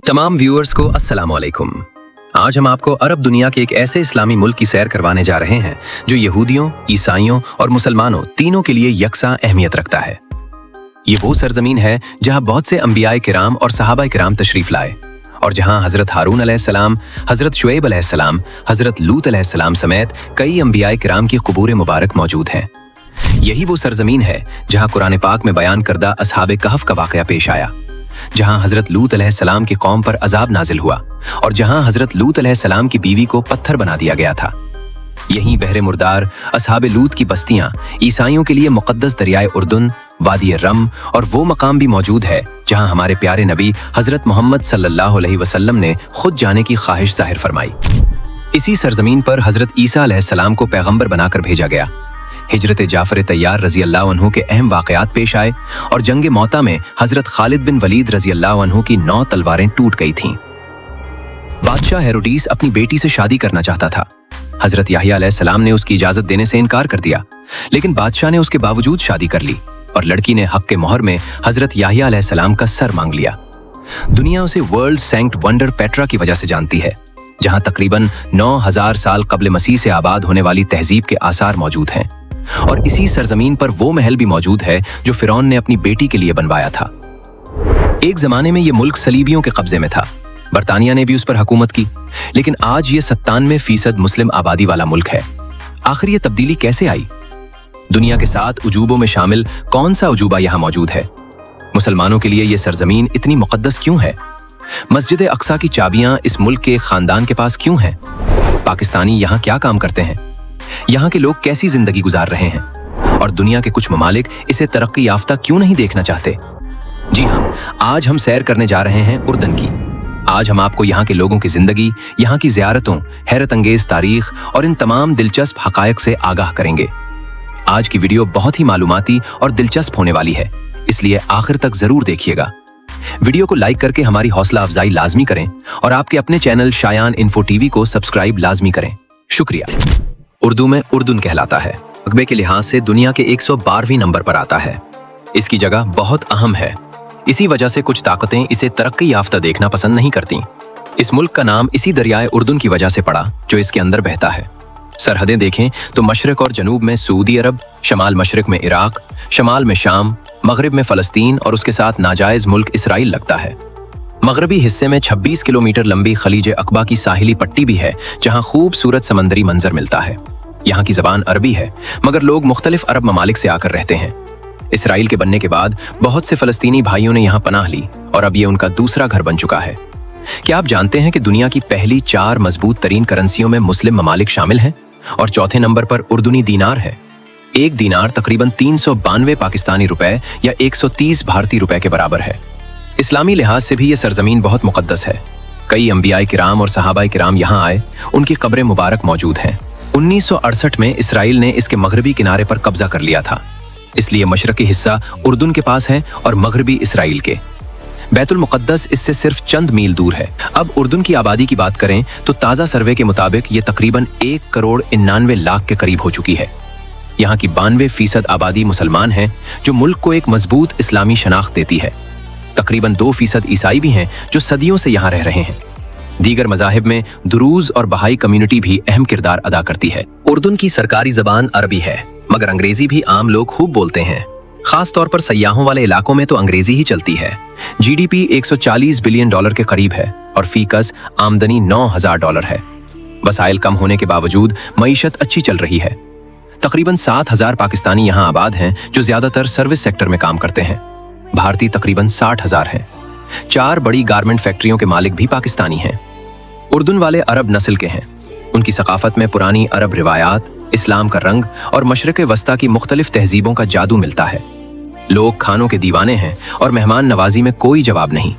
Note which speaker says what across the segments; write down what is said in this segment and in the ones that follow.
Speaker 1: तमाम व्यूअर्स को अस्सलाम वालेकुम। आज हम आपको अरब दुनिया के एक ऐसे इस्लामी मुल्क की सैर करवाने जा रहे हैं जो यहूदियों, ईसाइयों और मुसलमानों तीनों के लिए यकसा अहमियत रखता है। ये वो सरजमीन है जहां बहुत से अंबियाए किराम और सहाबा किराम तशरीफ लाए और जहां हजरत हारून अलैहिस्सलाम, हजरत शुएब अलैहिस्सलाम, हजरत लूत अलैहिस्सलाम समेत कई अंबियाए किराम की क़ुबूर मुबारक मौजूद हैं। यही वो सरजमीन है जहां कुरान पाक में बयान करदा असहाबे कहफ का वाक़या पेश आया, जहां हजरत लूत अलैहिस्सलाम की कौम पर अजाब नाजिल हुआ और जहां हजरत लूत अलैहिस्सलाम की बीवी को पत्थर बना दिया गया था। यहीं बहरे मुर्दार असहाबे लूत की बस्तियां ईसाइयों के लिए मुक़द्दस दरियाए उर्दुन, वादी रम और वो मकाम भी मौजूद है जहां हमारे प्यारे नबी हजरत मोहम्मद सल्लल्लाहु अलैहि वसल्लम ने खुद जाने की ख्वाहिश जाहिर फरमाई। इसी सरजमीन पर हजरत ईसा अलैहिस्सलाम को पैगंबर बनाकर भेजा गया। हिजरत जाफर तैयार रजी अल्लाह अन्हु के अहम वाक़यात पेश आए और जंग मौता में हजरत खालिद बिन वलीद रजी अल्लाह अन्हु की 9 तलवारें टूट गई थीं। बादशाह हेरोडीस अपनी बेटी से शादी करना चाहता था। हजरत याहिया अलैहिस्सलाम ने उसकी इजाजत देने से इनकार कर दिया, लेकिन बादशाह ने उसके बावजूद शादी कर ली और लड़की ने हक के मोहर में हजरत याहिया अलैहिस्सलाम का सर मांग लिया। दुनिया उसे वर्ल्ड सैंक्ट वंडर पेट्रा की वजह से जानती है, जहां तकरीबन 9000 साल कब्ल मसीह से आबाद होने वाली तहजीब के आसार मौजूद हैं और इसी सरजमीन पर वो महल भी मौजूद है जो फिरौन ने अपनी बेटी के लिए बनवाया था। एक जमाने में ये मुल्क सलीबियों के कब्जे में था। बरतानिया ने भी उस पर हुकूमत की, लेकिन आज ये 97% मुस्लिम आबादी वाला मुल्क है। आखिर ये तब्दीली कैसे आई? दुनिया के 7 उजूबों में शामिल कौन सा उजूबा यहाँ मौजूद है? मुसलमानों के लिए ये सरजमीन इतनी मुकद्दस क्यों है? मस्जिद अक्सा की चाबियां इस मुल्क के खानदान के पास क्यों हैं? पाकिस्तानी यहाँ क्या काम करते हैं? यहाँ के लोग कैसी जिंदगी गुजार रहे हैं? और दुनिया के कुछ ममालिक इसे तरक्की याफ्ता क्यों नहीं देखना चाहते? जी हाँ, आज हम सैर करने जा रहे हैं उर्दन की। आज हम आपको यहाँ के लोगों की जिंदगी, यहाँ की ज़ियारतों, हैरत अंगेज तारीख और इन तमाम दिलचस्प हक़ाइक़ से आगाह करेंगे। आज की वीडियो बहुत ही मालूमाती और दिलचस्प होने वाली है, इसलिए आखिर तक जरूर देखिएगा। वीडियो को लाइक करके हमारी हौसला अफजाई लाजमी करें और आपके अपने चैनल शायान इन्फो टीवी को सब्सक्राइब लाजमी करें। शुक्रिया। उर्दू में उर्दुन कहलाता है। रकबे के लिहाज से दुनिया के 112वें नंबर पर आता है। इसकी जगह बहुत अहम है। इसी वजह से कुछ ताकतें इसे तरक्की याफ्ता देखना पसंद नहीं करती। इस मुल्क का नाम इसी दरियाए उर्दुन की वजह से पड़ा जो इसके अंदर बहता है। सरहदें देखें तो मशरक और जनूब में सऊदी अरब, शमाल मशरक में इराक, शमाल में शाम, मगरिब में फ़लस्तीन और उसके साथ नाजायज़ मुल्क इसराइल लगता है। मगरबी हिस्से में 26 किलोमीटर लंबी खलीज अकबा की साहिली पट्टी भी है, जहां खूबसूरत समंदरी मंजर मिलता है। यहाँ की ज़बान अरबी है, मगर लोग मुख्तलिफ अरब ममालिक से आकर रहते हैं। इसराइल के बनने के बाद बहुत से फ़लस्तीनी भाइयों ने यहाँ पनाह ली और अब ये उनका दूसरा घर बन चुका है। क्या आप जानते हैं कि दुनिया की पहली 4 मजबूत तरीन करेंसियों में मुस्लिम ममालिक शामिल हैं और चौथे नंबर पर उर्दुनी दीनार है। एक दीनार तकरीबन 392 पाकिस्तानी रुपए या 130 भारतीय रुपए के बराबर है। इस्लामी लिहाज से भी ये सरजमीन बहुत मुकद्दस है। कई अंबियाए किराम और सहाबाए किराम यहाँ आए, उनकी कब्रें मुबारक मौजूद हैं। 1968 में इसराइल ने इसके मगरबी किनारे पर कब्जा कर लिया था, इसलिए मशरकी हिस्सा उर्दुन के पास है और मगरबी इसराइल के। बैतुल मुक़द्दस इससे सिर्फ चंद मील दूर है। अब उर्दुन की आबादी की बात करें तो ताज़ा सर्वे के मुताबिक ये तकरीबन 1,99,00,000 के करीब हो चुकी है। यहाँ की 92% आबादी मुसलमान है, जो मुल्क को एक मजबूत इस्लामी शनाख्त देती है। तकरीबन 2% ईसाई भी हैं जो सदियों से यहाँ रह रहे हैं। दीगर मज़ाहिब में दुरूज़ और बहाई कम्युनिटी भी अहम किरदार अदा करती है। उर्दुन की सरकारी ज़बान अरबी है, मगर अंग्रेज़ी भी आम लोग खूब बोलते हैं। ख़ास तौर पर सयाहों वाले इलाकों में तो अंग्रेज़ी ही चलती है। GDP $140 बिलियन के करीब है और फीकस आमदनी $9,000 है। वसाइल कम होने के बावजूद मईशत अच्छी चल रही है। तकरीबन 7,000 पाकिस्तानी यहाँ आबाद हैं जो ज़्यादातर सर्विस सेक्टर में काम करते हैं। भारतीय तकरीबन 60,000 हैं। 4 बड़ी गारमेंट फैक्ट्रियों के मालिक भी पाकिस्तानी हैं। उर्दुन वाले अरब नस्ल के हैं। उनकी सकाफत में पुरानी अरब रिवायात, इस्लाम का रंग और मशरक़ वस्ता की मुख्तलिफ तहजीबों का जादू मिलता है। लोग खानों के दीवाने हैं और मेहमान नवाजी में कोई जवाब नहीं।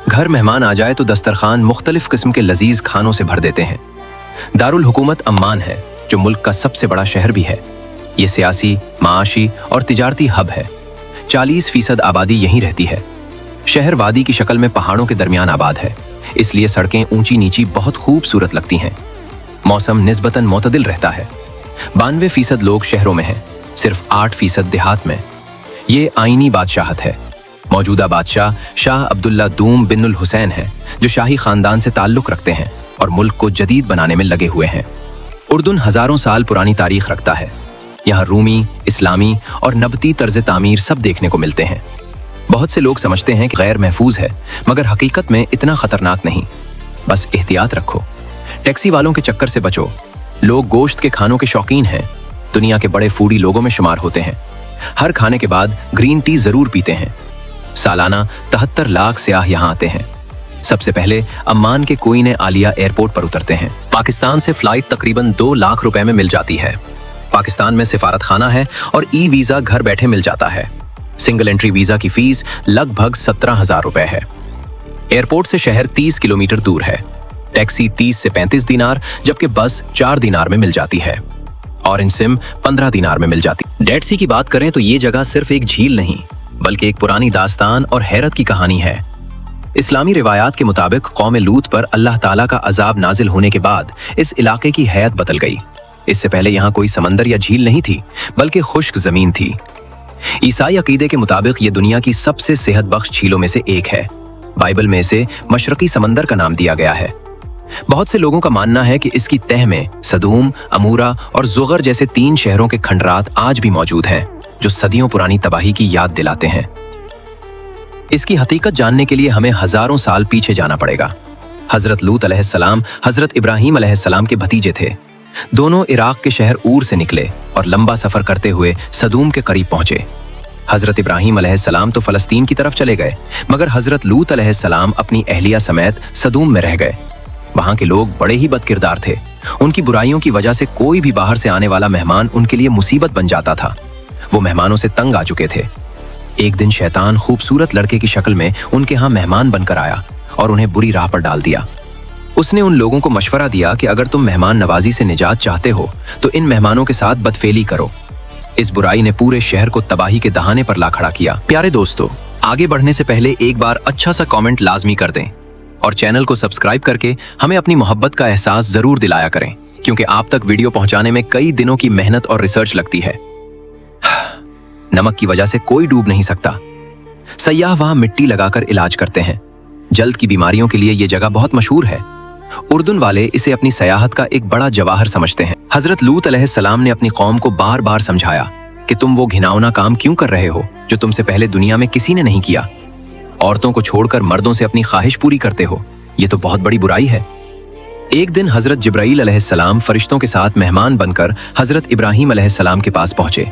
Speaker 1: घर मेहमान आ जाए तो दस्तरखान मुख्तलिफ किस्म के लजीज खानों से भर देते हैं। दारुल हुकूमत अम्मान है, जो मुल्क का सबसे बड़ा शहर भी है। ये सियासी, माशी और तिजारती हब है। 40% आबादी यहीं रहती है। शहर वादी की शक्ल में पहाड़ों के दरमियान आबाद है, इसलिए सड़कें ऊंची नीची बहुत खूबसूरत लगती हैं। मौसम निस्बतन मोतदिल रहता है। 92% लोग शहरों में हैं, सिर्फ 8% देहात में। ये आईनी बादशाहत है। मौजूदा बादशाह शाह अब्दुल्ला दूम बिनुल हुसैन हैं, जो शाही खानदान से ताल्लुक रखते हैं और मुल्क को जदीद बनाने में लगे हुए हैं। उर्दुन हजारों साल पुरानी तारीख रखता है। यहाँ रूमी, इस्लामी और नबती तर्ज तामीर सब देखने को मिलते हैं। बहुत से लोग समझते हैं कि गैर महफूज है, मगर हकीकत में इतना खतरनाक नहीं। बस एहतियात रखो, टैक्सी वालों के चक्कर से बचो। लोग गोश्त के खानों के शौकीन हैं, दुनिया के बड़े फूडी लोगों में शुमार होते हैं। हर खाने के बाद ग्रीन टी जरूर पीते हैं। सालाना 73 लाख सयाह यहाँ आते हैं। सबसे पहले अम्मान के क्वीन आलिया एयरपोर्ट पर उतरते हैं। पाकिस्तान से फ्लाइट तकरीबन 2 लाख रुपए में मिल जाती है। पाकिस्तान में सिफारत खाना है और ई वीजा घर बैठे मिल जाता है। सिंगल एंट्री वीजा की फीस लगभग 17,000 रुपए है। एयरपोर्ट से शहर 30 किलोमीटर दूर है। टैक्सी 30 से 35 दिनार, जबकि बस 4 दिनार में मिल जाती है। ऑरेंज सिम 15 दिनार में मिल जाती। डेड सी की बात करें तो ये जगह सिर्फ एक झील नहीं, बल्कि एक पुरानी दास्तान और हैरत की कहानी है। इस्लामी रिवायात के मुताबिक कौम लूत पर अल्लाह ताला का अजाब नाजिल होने के बाद इस इलाके की हैत बदल गई। इससे पहले यहाँ कोई समंदर या झील नहीं थी, बल्कि खुश्क जमीन थी। ईसाई अकीदे के मुताबिक ये दुनिया की सबसे सेहत बख्श झीलों में से एक है। बाइबल में इसे मशरकी समंदर का नाम दिया गया है। बहुत से लोगों का मानना है कि इसकी तह में सदूम, अमूरा और जुगर जैसे 3 शहरों के खंडरात आज भी मौजूद हैं, जो सदियों पुरानी तबाही की याद दिलाते हैं। इसकी हकीकत जानने के लिए हमें हजारों साल पीछे जाना पड़ेगा। हजरत लूत अलैहिस्सलाम हजरत इब्राहीम अलैहिस्सलाम के भतीजे थे। दोनों इराक के शहर ऊर से निकले और लंबा सफर करते हुए सदूम के करीब पहुंचे। हजरत इब्राहीम अलैहिस्सलाम तो फलस्तीन की तरफ चले गए, मगर हजरत लूत अलैहिस्सलाम अपनी अहलिया समेत सदूम में रह गए। वहां के लोग बड़े ही बदकिरदार थे। उनकी बुराइयों की वजह से कोई भी बाहर से आने वाला मेहमान उनके लिए मुसीबत बन जाता था। वो मेहमानों से तंग आ चुके थे। एक दिन शैतान खूबसूरत लड़के की शक्ल में उनके यहाँ मेहमान बनकर आया और उन्हें बुरी राह पर डाल दिया। उसने उन लोगों को मशवरा दिया कि अगर तुम मेहमान नवाजी से निजात चाहते हो तो इन मेहमानों के साथ बदफेली करो। इस बुराई ने पूरे शहर को तबाही के दहाने पर ला खड़ा किया। प्यारे दोस्तों, आगे बढ़ने से पहले एक बार अच्छा सा कमेंट लाजमी कर दें और चैनल को सब्सक्राइब करके हमें अपनी मोहब्बत का एहसास जरूर दिलाया करें, क्योंकि आप तक वीडियो पहुंचाने में कई दिनों की मेहनत और रिसर्च लगती है। नमक की वजह से कोई डूब नहीं सकता। सयाह वहां मिट्टी लगाकर इलाज करते हैं। जल्द की बीमारियों के लिए ये जगह बहुत मशहूर है। उर्दुन वाले इसे अपनी सयाहत का एक बड़ा जवाहर समझते हैं। हजरत लूत अलैहिस्सलाम ने अपनी कौम को बार बार समझाया कि तुम वो घिनौना काम क्यों कर रहे हो जो तुमसे पहले दुनिया में किसी ने नहीं किया। औरतों को छोड़कर मर्दों से अपनी ख्वाहिश पूरी करते हो, ये तो बहुत बड़ी बुराई है। एक दिन हजरत जिब्राईल अलैहिस्सलाम फरिश्तों के साथ मेहमान बनकर हजरत इब्राहीम अलैहिस्सलाम के पास पहुंचे।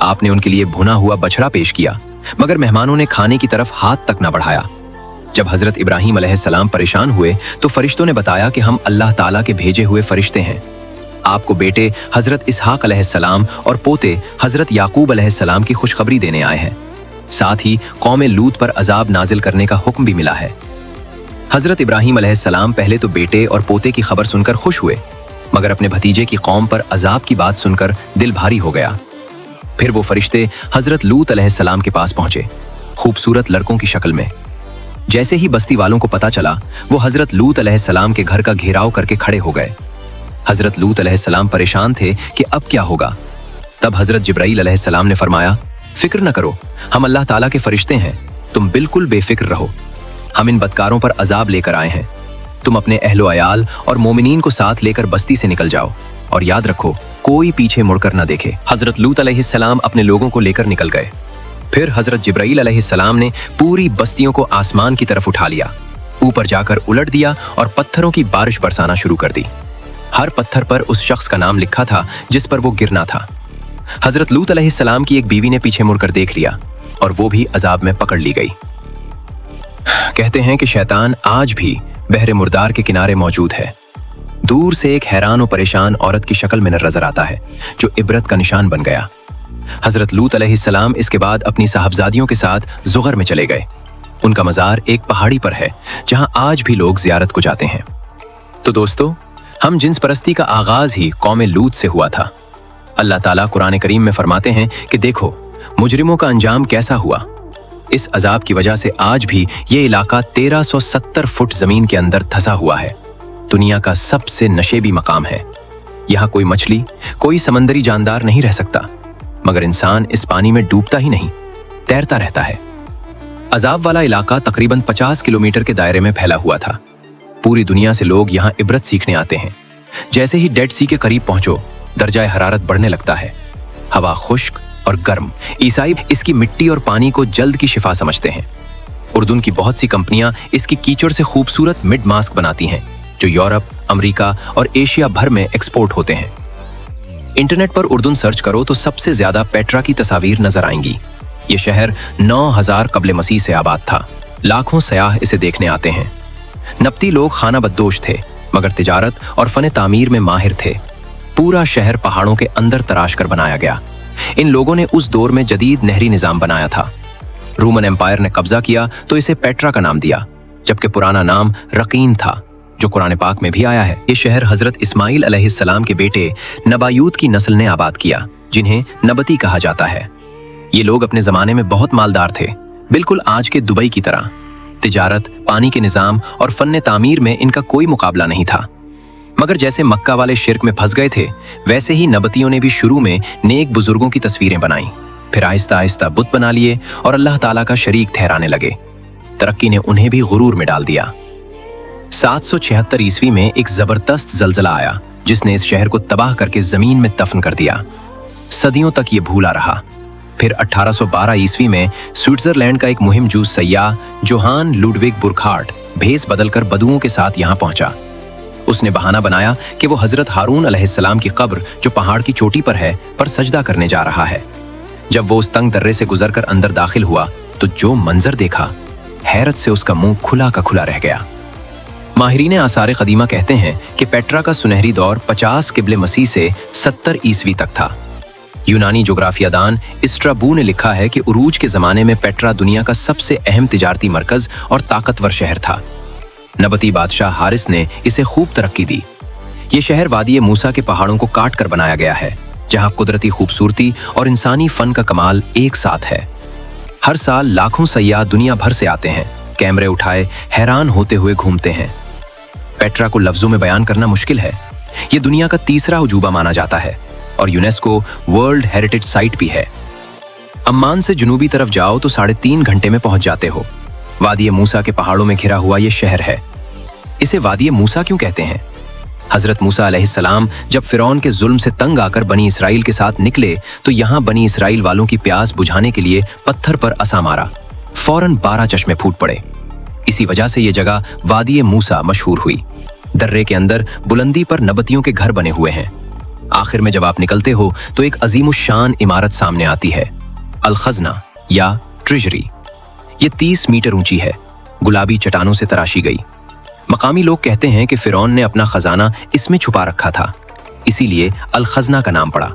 Speaker 1: आपने उनके लिए भुना हुआ बछड़ा पेश किया, मगर मेहमानों ने खाने की तरफ हाथ तक न बढ़ाया। जब हजरत इब्राहीम अलैहिस्सलाम परेशान हुए तो फरिश्तों ने बताया कि हम अल्लाह ताला के भेजे हुए फरिश्ते हैं। आपको बेटे हजरत इसहाक अलैहिस्सलाम और पोते हजरत याकूब अलैहिस्सलाम की खुशखबरी देने आए हैं। साथ ही कौम लूत पर अजाब नाजिल करने का हुक्म भी मिला है। हजरत इब्राहीम अलैहिस्सलाम पहले तो बेटे और पोते की खबर सुनकर खुश हुए, मगर अपने भतीजे की कौम पर अजाब की बात सुनकर दिल भारी हो गया। फिर वो फरिश्ते हजरत लूत अलैहिस्सलाम के पास पहुंचे, खूबसूरत लड़कों की शक्ल में। जैसे ही बस्ती वालों को पता चला, वो हजरत लूत अलैहिस्सलाम के घर का घेराव करके खड़े हो गए। हजरत लूत अलैहिस्सलाम परेशान थे कि अब क्या होगा। तब हजरत जिब्राईल अलैहिस्सलाम ने फरमाया, फिक्र न करो, हम अल्लाह ताला के फरिश्ते हैं, तुम बिल्कुल बेफिक्र रहो। हम इन बदकारों पर अजाब लेकर आए हैं। तुम अपने अहलो अयाल और मोमिनीन को साथ लेकर बस्ती से निकल जाओ और याद रखो, कोई पीछे मुड़कर न देखे। हजरत लूत अलैहिस्सलाम अपने लोगों को लेकर निकल गए। फिर हजरत जिब्राईल अलैहिस्सलाम ने पूरी बस्तियों को आसमान की तरफ उठा लिया, ऊपर जाकर उलट दिया और पत्थरों की बारिश बरसाना शुरू कर दी। हर पत्थर पर उस शख्स का नाम लिखा था जिस पर वो गिरना था। हजरत लूत अलैहिस्सलाम की एक बीवी ने पीछे मुड़कर देख लिया और वो भी अजाब में पकड़ ली गई। कहते हैं कि शैतान आज भी बहरे मुर्दार के किनारे मौजूद है। दूर से एक हैरान और परेशान औरत की शक्ल में नजर आता है, जो इबरत का निशान बन गया। हजरत लूत अलैहिस्सलाम इसके बाद अपनी साहबजादियों के साथ जुगर में चले गए। उनका मज़ार एक पहाड़ी पर है, जहां आज भी लोग जियारत को जाते हैं। तो दोस्तों, हम जिन्स परस्ती का आगाज ही कौम लूत से हुआ था। अल्लाह ताला कुरान करीम में फरमाते हैं कि देखो मुजरिमों का अंजाम कैसा हुआ। इस अजाब की वजह से आज भी ये इलाका 1370 फुट जमीन के अंदर धंसा हुआ है। दुनिया का सबसे नशेबी मकाम है। यहाँ कोई मछली, कोई समंदरी जानदार नहीं रह सकता, मगर इंसान इस पानी में डूबता ही नहीं, तैरता रहता है। अजाब वाला इलाका तकरीबन 50 किलोमीटर के दायरे में फैला हुआ था। पूरी दुनिया से लोग यहाँ इबरत सीखने आते हैं। जैसे ही डेड सी के करीब पहुंचो, दर्जाए हरारत बढ़ने लगता है। हवा खुश्क और गर्म। ईसाई इसकी मिट्टी और पानी को जल्द की शिफा समझते हैं। उर्दून की बहुत सी कंपनियां इसकी कीचड़ से खूबसूरत मिड मास्क बनाती हैं, जो यूरोप, अमेरिका और एशिया भर में एक्सपोर्ट होते हैं। इंटरनेट पर उर्दून सर्च करो तो सबसे ज्यादा पेट्रा की तस्वीर नजर आएंगी। ये शहर 9000 कब्ल मसीह से आबाद था। लाखों सयाह इसे देखने आते हैं। नब्ती लोग खाना बदोश थे, मगर तिजारत और फन तामीर में माहिर थे। पूरा शहर पहाड़ों के अंदर तराश कर बनाया गया। इन लोगों ने उस दौर में जदीद नहरी निजाम बनाया था। रोमन एम्पायर ने कब्जा किया तो इसे पेट्रा का नाम दिया, जबकि पुराना नाम रकीन था, जो कुरान पाक में भी आया है। ये शहर हजरत इस्माइल अलैहिस्सलाम के बेटे नबायूत की नस्ल ने आबाद किया, जिन्हें नबती कहा जाता है। ये लोग अपने जमाने में बहुत मालदार थे, बिल्कुल आज के दुबई की तरह। तिजारत, पानी के निजाम और फन तामीर में इनका कोई मुकाबला नहीं था। मगर जैसे मक्का वाले शिर्क में फंस गए थे, वैसे ही नबतियों ने भी शुरू में नेक बुजुर्गों की तस्वीरें बनाई, फिर आहिस्ता आहिस्ता बुत बना लिए और अल्लाह ताला का शरीक ठहराने लगे। तरक्की ने उन्हें भी गुरूर में डाल दिया। 776 ईस्वी में एक जबरदस्त जलजला आया, जिसने इस शहर को तबाह करके जमीन में दफन कर दिया। सदियों तक ये भूला रहा। फिर 1812 ईस्वी में स्विट्जरलैंड का एक मुहिम जूस सयाह जोहान लुडविग बुरखार्ट भेस बदलकर बदुओं के साथ यहाँ पहुंचा। उसने बहाना बनाया कि वो हजरत हारून अलैहिस्सलाम की कब्र, जो पहाड़ की चोटी पर है, पर सजदा करने जा रहा है। जब वो उस तंग दर्रे से गुजरकर अंदर दाखिल हुआ तो जो मंजर देखा, हैरत से उसका मुंह खुला का खुला रह गया। माहिरीन आसार कदीमा कहते हैं कि पेट्रा का सुनहरी दौर 50 किबले मसीह से 70 ईस्वी तक था। यूनानी जोग्राफियादान स्ट्राबू ने लिखा है कि उरूज के जमाने में पेट्रा दुनिया का सबसे अहम तिजारती मरकज और ताकतवर शहर था। नबती बादशाह हारिस ने इसे खूब तरक्की दी। ये शहर वादी मूसा के पहाड़ों को काट कर बनाया गया है, जहां कुदरती खूबसूरती और इंसानी फन का कमाल एक साथ है। हर साल लाखों सयाह दुनिया भर से आते हैं, कैमरे उठाए हैरान होते हुए घूमते हैं। पेट्रा को लफ्जों में बयान करना मुश्किल है। ये दुनिया का तीसरा अजूबा माना जाता है और यूनेस्को वर्ल्ड हेरिटेज साइट भी है। अम्मान से जुनूबी तरफ जाओ तो 3.5 घंटे में पहुंच जाते हो। वादी मूसा के पहाड़ों में घिरा हुआ ये शहर है। इसे वादी मूसा क्यों कहते हैं? हजरत मूसा अलैहिस्सलाम जब फिरौन के जुल्म से तंग आकर बनी इसराइल के साथ निकले तो यहाँ बनी इसराइल वालों की प्यास बुझाने के लिए पत्थर पर असा मारा। फौरन 12 चश्मे फूट पड़े। इसी वजह से ये जगह वादी मूसा मशहूर हुई। दर्रे के अंदर बुलंदी पर नबतियों के घर बने हुए हैं। आखिर में जब आप निकलते हो तो एक अजीमुशान इमारत सामने आती है, अल खजना या ट्रेजरी। ये 30 मीटर ऊंची है, गुलाबी चट्टानों से तराशी गई। मकामी लोग कहते हैं कि फिरौन ने अपना खजाना इसमें छुपा रखा था, इसीलिए अल खजना का नाम पड़ा।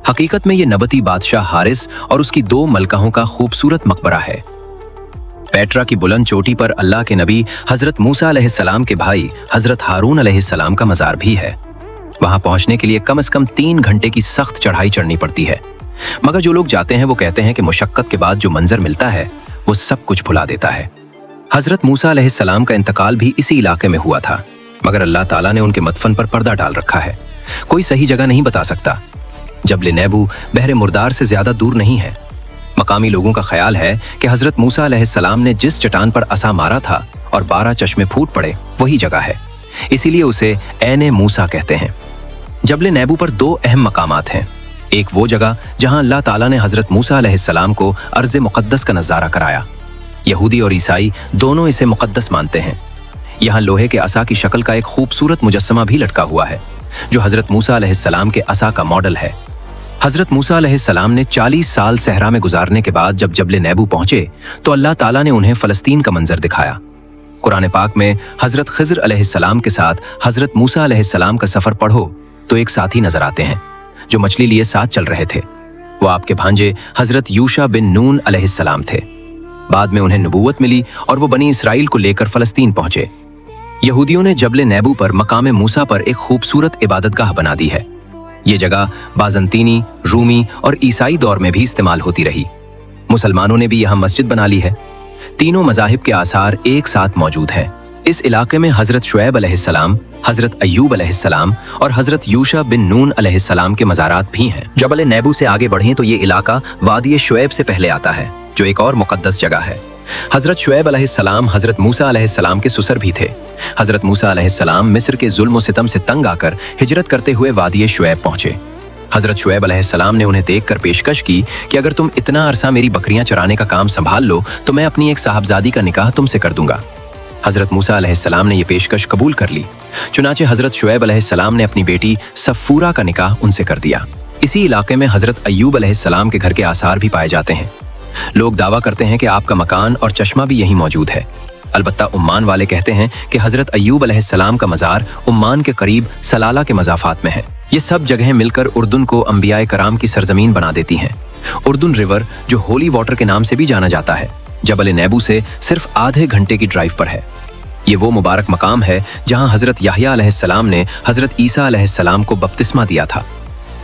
Speaker 1: हकीकत में ये नबती बादशाह हारिस और उसकी 2 मलकाहों का खूबसूरत मकबरा है। पेट्रा की बुलंद चोटी पर अल्लाह के नबी हजरत मूसा अलैहिस्सलाम के भाई हजरत हारून अलैहिस्सलाम का मजार भी है। वहां पहुंचने के लिए कम से कम 3 घंटे की सख्त चढ़ाई चढ़नी पड़ती है, मगर जो लोग जाते हैं वो कहते हैं कि मुशक्कत के बाद जो मंजर मिलता है वो सब कुछ भुला देता है। हजरत मूसा अलैहिस्सलाम का इंतकाल भी इसी इलाके में हुआ था, मगर अल्लाह ताला ने उनके मदफन पर पर्दा डाल रखा है। कोई सही जगह नहीं बता सकता। जबल नेबू बहरे मुर्दार से ज्यादा दूर नहीं है। मकामी लोगों का ख्याल है कि हजरत मूसा अलैहिस्सलाम ने जिस चट्टान पर असा मारा था और 12 चश्मे फूट पड़े, वही जगह है, इसीलिए उसे ऐने मूसा कहते हैं। जबल नेबू पर 2 अहम मकामात हैं। एक वो जगह जहां अल्लाह ताला ने हजरत मूसा अलैहिस्सलाम को अर्ज़ मुक़द्दस का नज़ारा कराया। यहूदी और ईसाई दोनों इसे मुक़द्दस मानते हैं। यहाँ लोहे के असा की शक्ल का एक खूबसूरत मुजस्समा भी लटका हुआ है, जो हजरत मूसा अलैहिस्सलाम के असा का मॉडल है। हजरत मूसा अलैहिस्सलाम ने 40 साल सहरा में गुजारने के बाद जब जबल नेबू पहुंचे तो अल्लाह ताला ने उन्हें फलस्तीन का मंजर दिखाया। कुरान पाक में हजरत खिज़र अलैहिस्सलाम के साथ हजरत मूसा अलैहिस्सलाम का सफर पढ़ो तो एक साथी नजर आते हैं जो मछली लिए साथ चल रहे थे। वो आपके भांजे हजरत यूशा बिन नून अलैहिस्सलाम थे। बाद में उन्हें नबूवत मिली और वो बनी इसराइल को लेकर फलस्तीन पहुंचे। यहूदियों ने जबल नेबू पर मकाम मूसा पर एक खूबसूरत इबादतगाह बना दी है। ये जगह बाज़ंतीनी, रूमी और ईसाई दौर में भी इस्तेमाल होती रही। मुसलमानों ने भी यहाँ मस्जिद बना ली है। तीनों मज़ाहिब के आसार एक साथ मौजूद हैं। इस इलाके में हजरत शुएब अलैहिस्सलाम, हजरत अय्यूब अलैहिस्सलाम और हजरत यूशा बिन नून अलैहिस्सलाम के मज़ारात भी हैं। जबल नेबू से आगे बढ़ें तो ये इलाका वादी शुएब से पहले आता है, जो एक और मुक़द्दस जगह है। हजरत शुएब अलैहिस्सलाम हजरत मूसा अलैहिस्सलाम के सुसर भी थे। हजरत मूसा अलैहिस्सलाम मिस्र के जुल्म व सितम से तंग आकर हिजरत करते हुए वादी शुएब पहुंचे। हजरत शुएब अलैहिस्सलाम ने उन्हें देखकर पेशकश की कि अगर तुम इतना अरसा मेरी बकरियां चराने का काम संभाल लो तो मैं अपनी एक साहबजादी का निकाह तुमसे कर दूंगा। हजरत मूसा अलैहिस्सलाम ने यह पेशकश कबूल कर ली। चुनाचे हजरत शुएब अलैहिस्सलाम ने अपनी बेटी सफूरा का निकाह उनसे कर दिया। इसी इलाके में हजरत अय्यूब अलैहिस्सलाम के घर के आसार भी पाए जाते हैं। लोग दावा करते हैं कि आपका मकान और चश्मा भी यहीं मौजूद है। अलबत्ता उम्मान वाले कहते हैं कि हजरत अय्यूब अलैहिस्सलाम का मज़ार उम्मान के करीब सलाला के मज़ाफ़ात में है। ये सब जगहें मिलकर उर्दुन को अंबियाए कराम की सरजमीन बना देती हैं। उर्दुन रिवर, जो होली वाटर के नाम से भी जाना जाता है, जबल नेबू से सिर्फ आधे घंटे की ड्राइव पर है। ये वो मुबारक मकाम है जहाँ हजरत याह्या अलैहिस्सलाम ने हजरत ईसा अलैहिस्सलाम को बपतिस्मा दिया था।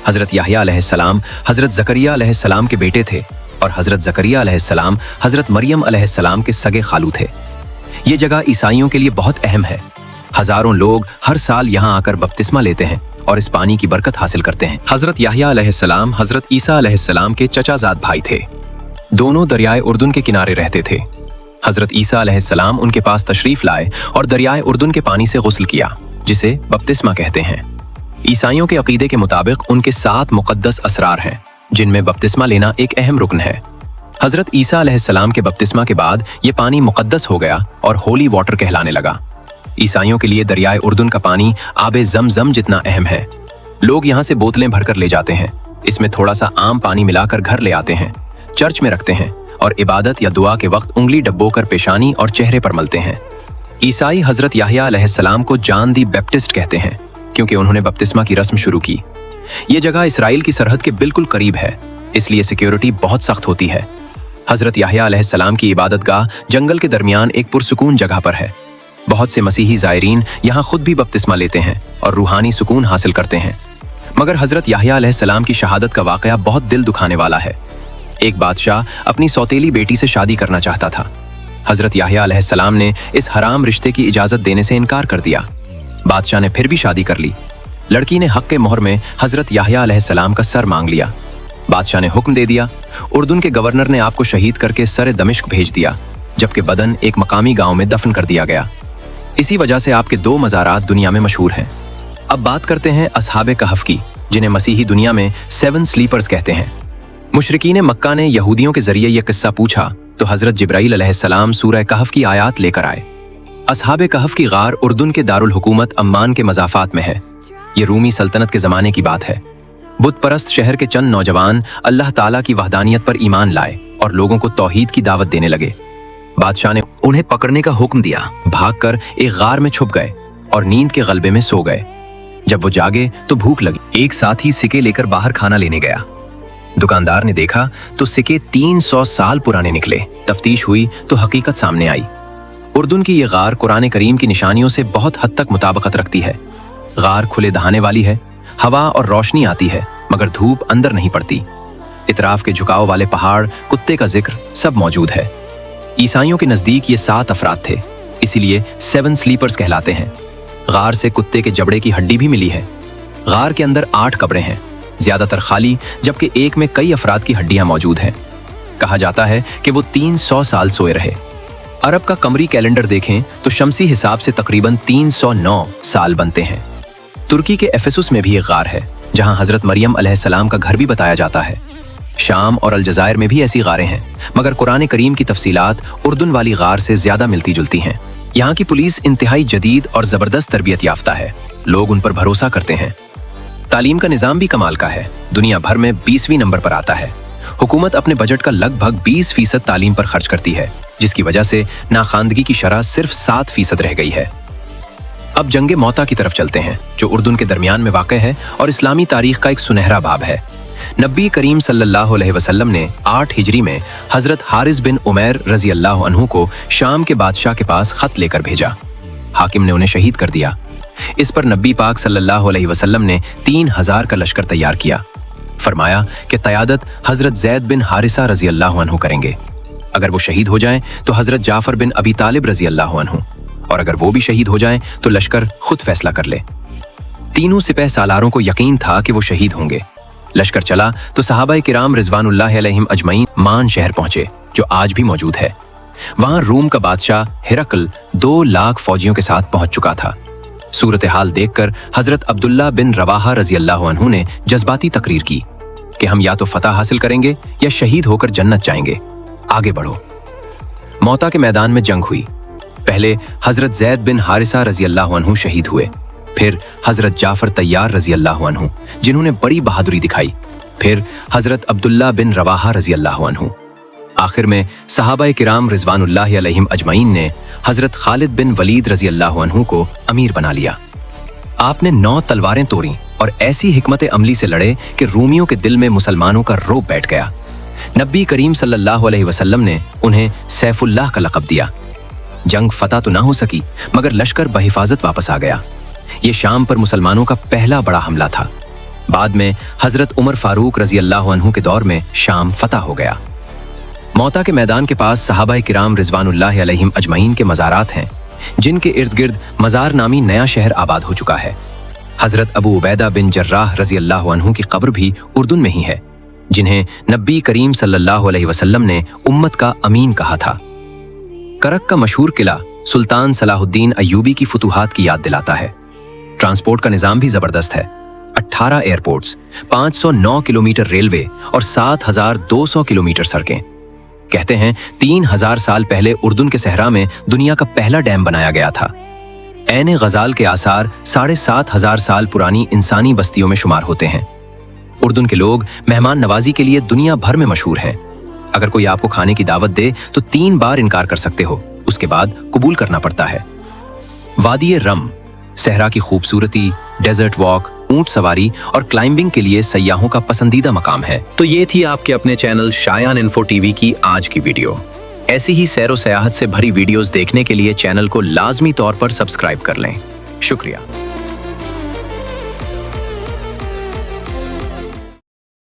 Speaker 1: हजरत याह्या अलैहिस्सलाम हजरत ज़करिया अलैहिस्सलाम के बेटे थे और हजरत ज़करिया अलैहिस्सलाम हजरत मरियम अलैहिस्सलाम के सगे खालू थे। ये जगह ईसाइयों के लिए बहुत अहम है। हजारों लोग हर साल यहाँ आकर बपतिस्मा लेते हैं और इस पानी की बरकत हासिल करते हैं। हजरत याह्या अलैहिस्सलाम हजरत ईसा अलैहिस्सलाम के चचाजाद भाई थे। दोनों दरियाए उर्दुन के किनारे रहते थे। हजरत ईसा अलैहिस्सलाम उनके पास तशरीफ लाए और दरियाए उर्दुन के पानी से गुस्ल किया, जिसे बपतिस्मा कहते हैं। ईसाइयों के अकीदे के मुताबिक उनके 7 मुक़द्दस असरार हैं, जिनमें बपतिस्मा लेना एक अहम रुकन है। हजरत ईसा अलैहिस्सलाम के बपतिस्मा के बाद ये पानी मुक़द्दस हो गया और होली वाटर कहलाने लगा। ईसाइयों के लिए दरियाए उर्दुन का पानी आबे ज़मज़म जितना अहम है। लोग यहाँ से बोतलें भरकर ले जाते हैं। इसमें थोड़ा सा आम पानी मिलाकर घर ले आते हैं, चर्च में रखते हैं और इबादत या दुआ के वक्त उंगली डब्बोकर पेशानी और चेहरे पर मलते हैं। ईसाई हजरत याह्या अलैहिस्सलाम को जॉन दी बैप्टिस्ट कहते हैं, क्योंकि उन्होंने बपतिस्मा की रस्म शुरू की। ये जगह इसराइल की सरहद के बिल्कुल करीब है, इसलिए सिक्योरिटी बहुत सख्त होती है। हजरत याह्या अलैहिस्सलाम की इबादतगाह जंगल के दरमियान एक पुरसुकून जगह पर है। बहुत से मसीही ज़ायरीन यहाँ खुद भी बपतिस्मा लेते हैं और रूहानी सुकून हासिल करते हैं। मगर हजरत याह्या अलैहिस्सलाम की शहादत का वाक़या बहुत दिल दुखाने वाला है। एक बादशाह अपनी सौतेली बेटी से शादी करना चाहता था। हजरत याह्या अलैहिस्सलाम ने इस हराम रिश्ते की इजाज़त देने से इनकार कर दिया। बादशाह ने फिर भी शादी कर ली। लड़की ने हक के मोहर में हजरत याह्या अलैहिस्सलाम का सर मांग लिया। बादशाह ने हुक्म दे दिया। उर्दुन के गवर्नर ने आपको शहीद करके सर दमिश्क भेज दिया, जबकि बदन एक मकामी गांव में दफन कर दिया गया। इसी वजह से आपके 2 मज़ारात दुनिया में मशहूर हैं। अब बात करते हैं असहाबे कहफ की, जिन्हें मसीही दुनिया में 7 स्लीपर्स कहते हैं। मुशरिकीन मक्का ने यहूदियों के जरिए यह किस्सा पूछा तो हजरत जिब्राइल अलैहिस्सलाम सूरह कहफ की आयात लेकर आए। असहाबे कहफ की गार उर्दुन के दारुल हुकूमत अम्मान के मज़ाफ़ात में है। ये रूमी सल्तनत के ज़माने की बात है। बुत परस्त शहर के चंद नौजवान अल्लाह ताला की वहदानियत पर ईमान लाए और लोगों को तौहीद की दावत देने लगे। बादशाह ने उन्हें पकड़ने का हुक्म दिया। भागकर एक गार में छुप गए और नींद के गलबे में सो गए। जब वो जागे तो भूख लगी। एक साथी सिक्के लेकर बाहर खाना लेने गया। दुकानदार ने देखा तो सिक्के 300 साल पुराने निकले। तफ्तीश हुई तो हकीकत सामने आई। उर्दुन की ये गार कुरान करीम की निशानियों से बहुत हद तक मुताबिकत रखती है। गार खुले दहाने वाली है, हवा और रोशनी आती है मगर धूप अंदर नहीं पड़ती। इतराफ के झुकाव वाले पहाड़, कुत्ते का जिक्र सब मौजूद है। ईसाइयों के नज़दीक ये 7 अफराद थे, इसीलिए 7 स्लीपर्स कहलाते हैं। गार से कुत्ते के जबड़े की हड्डी भी मिली है। गार के अंदर 8 कब्रें हैं, ज्यादातर खाली, जबकि एक में कई अफराद की हड्डियां मौजूद हैं। कहा जाता है कि वो 300 साल सोए रहे। अरब का कमरी कैलेंडर देखें तो शमसी हिसाब से तकरीबन 309 साल बनते हैं। तुर्की के एफेसुस में भी एक गार है, जहां हजरत मरियम अलैहिस्सलाम का घर भी बताया जाता है। शाम और अलजायर में भी ऐसी गारें हैं, मगर कुरान करीम की तफसीलात उर्दुन वाली गार से ज्यादा मिलती जुलती हैं। यहाँ की पुलिस इंतहाई जदीद और ज़बरदस्त तरबियत याफ्ता है। लोग उन पर भरोसा करते हैं। तालीम का निज़ाम भी कमाल का है। दुनिया भर में 20वीं नंबर पर आता है। हुकूमत अपने बजट का लगभग 20% तालीम पर खर्च करती है, जिसकी वजह से नाखानदगी की शरह सिर्फ 7% रह गई है। अब जंगे मौता की तरफ चलते हैं, जो उर्दुन के दरमियान में वाक़ है और इस्लामी तारीख का एक सुनहरा बाब है। नबी करीम सल्लल्लाहु अलैहि वसल्लम ने 8 हिजरी में हजरत हारिस बिन उमैर रजी अल्लाह अन्हु को शाम के बादशाह के पास खत लेकर भेजा। हाकिम ने उन्हें शहीद कर दिया। इस पर नबी पाक सल्लल्लाहु अलैहि वसल्लम ने 3000 का लश्कर तैयार किया। फरमाया कि क़यादत हजरत ज़ैद बिन हारिसा रजी अल्लाह अन्हु करेंगे। अगर वो शहीद हो जाएं तो हजरत जाफर बिन अबी तालिब रजी अल्लाह अन्हु, और अगर वो भी शहीद हो जाएं तो लश्कर खुद फैसला कर ले। तीनों सिपह सालारों को यकीन था कि वो शहीद होंगे। लश्कर चला तो सहाबा किराम रिजवानुल्लाह अलैहिम अजमईन मान शहर पहुंचे, जो आज भी मौजूद है। वहां रूम का बादशाह हिरकल 2 लाख फौजियों के साथ पहुंच चुका था। सूरत हाल देखकर हजरत अब्दुल्ला बिन रवाहा रजी अल्लाह अन्हु ने जज्बाती तकरीर की कि हम या तो फतह हासिल करेंगे या शहीद होकर जन्नत जाएंगे, आगे बढ़ो। मौता के मैदान में जंग हुई। पहले हजरत जैद बिन हारिसा रजी अल्लाह अन्हु शहीद हुए, फिर हजरत जाफर तैयार रजी अल्लाह अन्हु जिन्होंने बड़ी बहादुरी दिखाई, फिर हजरत अब्दुल्ला बिन रवाहा रजी अल्लाह अन्हु। आखिर में सहाबा किराम रिजवानुल्लाह अलैहिम अजमईन ने हजरत खालिद बिन वलीद रजी अल्लाह अन्हु को अमीर बना लिया। आपने 9 तलवारें तोड़ी और ऐसी हिकमत अमली से लड़े कि रूमियों के दिल में मुसलमानों का रौब बैठ गया। नबी करीम सल्लल्लाहु अलैहि वसल्लम ने उन्हें सैफुल्लाह का लक़ब दिया। जंग फतह तो ना हो सकी, मगर लश्कर बहिफाजत वापस आ गया। ये शाम पर मुसलमानों का पहला बड़ा हमला था। बाद में हजरत उमर फारूक रजी अल्लाह अन्हु के दौर में शाम फतह हो गया। मौता के मैदान के पास सहाबा किराम रिजवानुल्लाह अलैहिम अजमईन के मज़ारात हैं, जिनके इर्द गिर्द मज़ार नामी नया शहर आबाद हो चुका है। हजरत अबू उबैदा बिन जर्राह रजी अल्लाह अन्हु की कब्र भी उर्दुन में ही है, जिन्हें नबी करीम सल्लल्लाहु अलैहि वसल्लम ने उम्मत का अमीन कहा था। करक का मशहूर किला सुल्तान सलाहुद्दीन अय्यूबी की फुतूहात की याद दिलाता है। ट्रांसपोर्ट का निज़ाम भी ज़बरदस्त है। 18 एयरपोर्ट्स, 509 किलोमीटर रेलवे और 7200 किलोमीटर सड़कें। कहते हैं 3000 साल पहले उर्दुन के सहरा में दुनिया का पहला डैम बनाया गया था। ऐन गजाल के आसार 7500 साल पुरानी इंसानी बस्तियों में शुमार होते हैं। उर्दुन के लोग मेहमान नवाजी के लिए दुनिया भर में मशहूर हैं। अगर कोई आपको खाने की दावत दे तो 3 बार इनकार कर सकते हो, उसके बाद कबूल करना पड़ता है। वादी रम सहरा की खूबसूरती, डेजर्ट वॉक, ऊंट सवारी और क्लाइंबिंग के लिए सयाहों का पसंदीदा मकाम है। तो ये थी आपके अपने चैनल शायान इन्फो टीवी की आज की वीडियो। ऐसी ही सैर व सयाहत से भरी वीडियोस देखने के लिए चैनल को लाजमी तौर पर सब्सक्राइब कर लें। शुक्रिया।